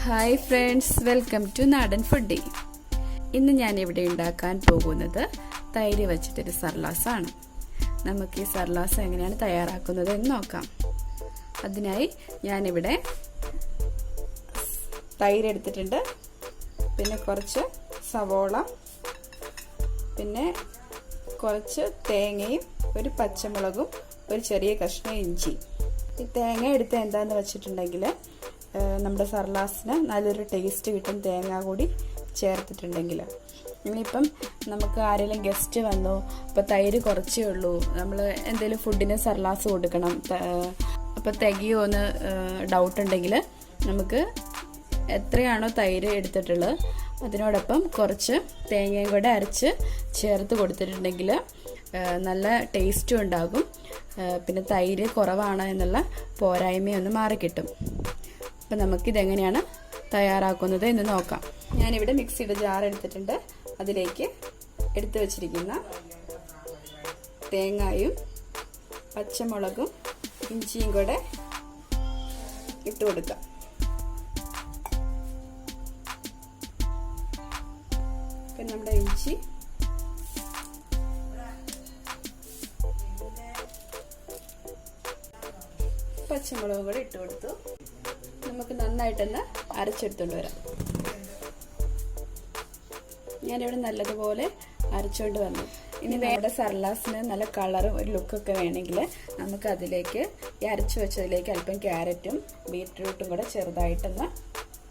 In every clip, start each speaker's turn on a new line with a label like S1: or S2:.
S1: Hi friends, welcome to നാടൻ foodie. ഇന്ന് ഞാൻ ഇവിടെ ഉണ്ടാക്കാൻ പോകുന്നത് തൈര് വെച്ചിട്ടൊരു സർലാസ് ആണ്. നമുക്ക് ഈ സർലാസ് എങ്ങനെയാണ് തയ്യാറാക്കുന്നത് എന്ന് നോക്കാം. അതിനായി ഞാനിവിടെ തൈര് എടുത്തിട്ടുണ്ട്, പിന്നെ കുറച്ച് സവോള, പിന്നെ കുറച്ച് തേങ്ങയും ഒരു പച്ചമുളകും ഒരു ചെറിയ കഷ്ണം ഇഞ്ചി. ഈ തേങ്ങ എടുത്ത് എന്താന്ന് വെച്ചിട്ടുണ്ടെങ്കിൽ നമ്മുടെ സർലാസിന് നല്ലൊരു ടേസ്റ്റ് കിട്ടും, തേങ്ങ കൂടി ചേർത്തിട്ടുണ്ടെങ്കിൽ. ഇനിയിപ്പം നമുക്ക് ആരെങ്കിലും ഗസ്റ്റ് വന്നു, അപ്പോൾ തൈര് കുറച്ചേ ഉള്ളൂ, നമ്മൾ എന്തെങ്കിലും ഫുഡിന് സർലാസ് കൊടുക്കണം, അപ്പോൾ തികയോ എന്ന് ഡൗട്ട് ഉണ്ടെങ്കിൽ നമുക്ക് എത്രയാണോ തൈര് എടുത്തിട്ടുള്ളത് അതിനോടൊപ്പം കുറച്ച് തേങ്ങയും കൂടെ അരച്ച് ചേർത്ത് കൊടുത്തിട്ടുണ്ടെങ്കിൽ നല്ല ടേസ്റ്റും ഉണ്ടാകും. പിന്നെ തൈര് കുറവാണ് എന്നുള്ള പോരായ്മയൊന്ന് മാറിക്കിട്ടും. അപ്പം നമുക്കിതെങ്ങനെയാണ് തയ്യാറാക്കുന്നത് എന്ന് നോക്കാം. ഞാനിവിടെ മിക്സിയുടെ ജാർ എടുത്തിട്ടുണ്ട്. അതിലേക്ക് എടുത്തു വച്ചിരിക്കുന്ന തേങ്ങയും പച്ചമുളകും ഇഞ്ചിയും കൂടെ ഇട്ട് കൊടുക്കാം. പിന്നെ നമ്മുടെ ഇഞ്ചി പച്ചമുളകും കൂടെ ഇട്ട് കൊടുത്തു. നമുക്ക് നന്നായിട്ടൊന്ന് അരച്ചെടുത്തോണ്ട് വരാം. ഞാനിവിടെ നല്ലതുപോലെ അരച്ചുകൊണ്ട് വന്നു. ഇനി നമ്മുടെ സർലാസിന് നല്ല കളറും ഒരു ലുക്കൊക്കെ വേണമെങ്കിൽ നമുക്ക് അതിലേക്ക് ഈ അരച്ചു വെച്ചതിലേക്ക് അല്പം ക്യാരറ്റും ബീറ്റ്റൂട്ടും കൂടെ ചെറുതായിട്ടൊന്ന്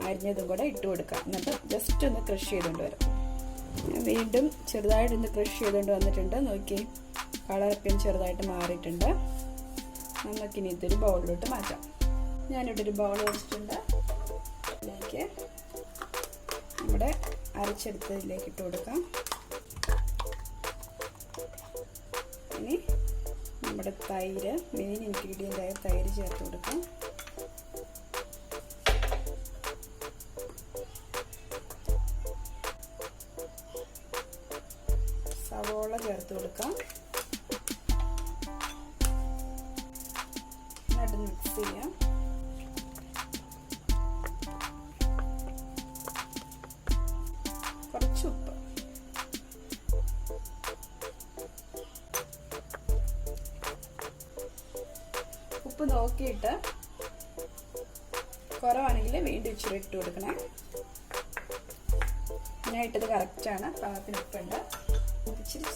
S1: അരിഞ്ഞതും കൂടെ ഇട്ട് കൊടുക്കാം. എന്നിട്ട് ജസ്റ്റ് ഒന്ന് ക്രഷ് ചെയ്തുകൊണ്ട് വരാം. വീണ്ടും ചെറുതായിട്ടൊന്ന് ക്രഷ് ചെയ്തുകൊണ്ട് വന്നിട്ടുണ്ട്. നോക്കി, കളറൊക്കെ ചെറുതായിട്ട് മാറിയിട്ടുണ്ട്. നമുക്കിനി ഇതൊരു ബൗളിലോട്ട് മാറ്റാം. ഞാനിവിടെ ഒരു ബൗൾ വെച്ചിട്ടുണ്ട്. അതിലേക്ക് നമ്മുടെ അരച്ചെടുത്തതിലേക്ക് ഇട്ട് കൊടുക്കാം. ഇനി നമ്മുടെ തൈര്, മെയിൻ ഇൻഗ്രീഡിയൻ്റ് ആയ തൈര് ചേർത്ത് കൊടുക്കാം. സവോള ചേർത്ത് കൊടുക്കാം. എന്നിട്ട് മിക്സ് ചെയ്യാം. കുറച്ച് ഉപ്പ്, ഉപ്പ് നോക്കിയിട്ട് കുറവാണെങ്കിൽ വീണ്ടും ഇച്ചിരി ഇട്ട് കൊടുക്കണേ. ഞാൻ ഇട്ടത് കറക്റ്റാണ്, പാകത്തിന് ഉപ്പുണ്ട്. ഇച്ചിരി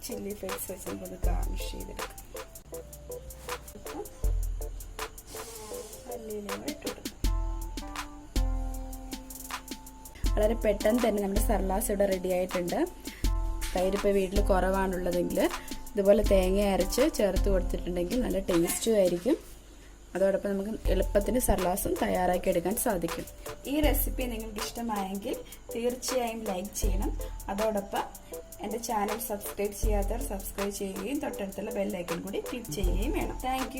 S1: ചില്ലി ഫ്ലേക്സ് വെച്ച് നമുക്കൊന്ന് ഗാർണിഷ് ചെയ്തെടുക്കാം. മല്ലിയിലയും ഇട്ട് കൊടുക്കാം. വളരെ പെട്ടെന്ന് തന്നെ നമ്മുടെ സർലാസ് ഇവിടെ റെഡി ആയിട്ടുണ്ട്. തൈരിപ്പോൾ വീട്ടിൽ കുറവാണുള്ളതെങ്കിൽ ഇതുപോലെ തേങ്ങ അരച്ച് ചേർത്ത് കൊടുത്തിട്ടുണ്ടെങ്കിൽ നല്ല ടേസ്റ്റും ആയിരിക്കും. അതോടൊപ്പം നമുക്ക് എളുപ്പത്തിന് സർലാസും തയ്യാറാക്കി എടുക്കാൻ സാധിക്കും. ഈ റെസിപ്പി നിങ്ങൾക്ക് ഇഷ്ടമായെങ്കിൽ തീർച്ചയായും ലൈക്ക് ചെയ്യണം. അതോടൊപ്പം എൻ്റെ ചാനൽ സബ്സ്ക്രൈബ് ചെയ്യാത്തവർ സബ്സ്ക്രൈബ് ചെയ്യുകയും തൊട്ടടുത്തുള്ള ബെൽ ഐക്കൺ കൂടി ക്ലിക്ക് ചെയ്യുകയും വേണം. താങ്ക്